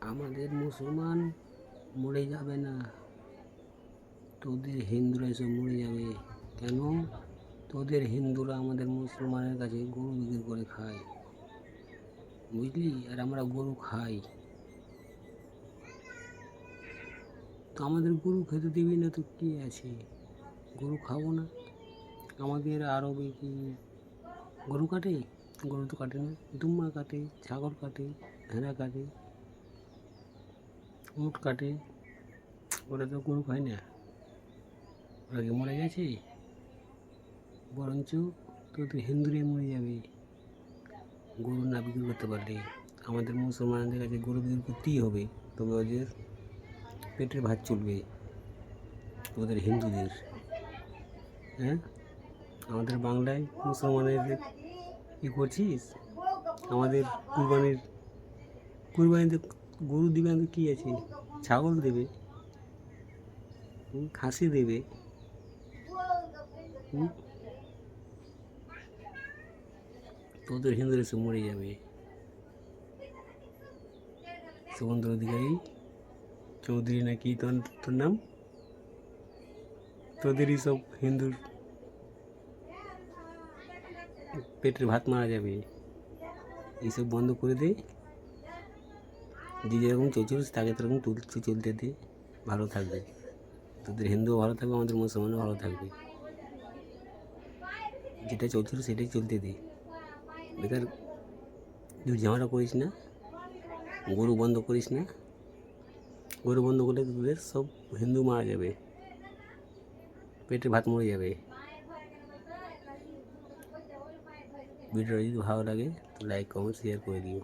আমাদের মুসলমান মরে যাবে না, তোদের হিন্দুরা এসব মরে যাবে। কেন? তোদের হিন্দুরা আমাদের মুসলমানের কাছে গরু বিক্রি করে খায়, বুঝলি? আর আমরা গরু খাই, তো আমাদের গরু খেতে দিবি না তো কী আছে? গরু খাবো না? আমাদের আরবে কি গরু কাটে? গরু তো কাটে না। দুম্বা কাটে, ছাগল কাটে, ভেড়া কাটে, উট কাটে। ওরা তো গরু খায় না। ওরা কি মরে গেছে? বরঞ্চ তোদের হিন্দুরাই মরে যাবে গরু না বিক্রি করতে পারলে। আমাদের মুসলমানদের কাছে গরু বিক্রি করতেই হবে, তবে ওদের পেটের ভাত চলবে, ওদের হিন্দুদের। হ্যাঁ, আমাদের বাংলায় মুসলমানদের কী করছিস? আমাদের কুরবানিতে গরু দিবে না, কী আছে? ছাগল দেবে, খাসি দেবে। তোদের হিন্দুরা সব মরে যাবে। সুগন্ধ অধিকারী চৌধুরী নাকি তোর নাম? তোদেরই সব হিন্দুর পেটের ভাত মারা যাবে। এইসব বন্ধ করে দে, যে যেরকম চলছিস তাকে সেরকম চলতে দে, ভালো থাকবে। তোদের হিন্দুও ভালো থাকবে, আমাদের মুসলমানও ভালো থাকবে। যেটা চলছিল সেটাই চলতে দে, বেকার তুই ঝামেলা করিস না। গরু বন্ধ করিস না। গরু বন্ধ করলে তোদের সব হিন্দু মারা যাবে, পেটে ভাত মরে যাবে। ভিডিওটা যদি ভালো লাগে তো লাইক, কমেন্ট, শেয়ার করে দিও।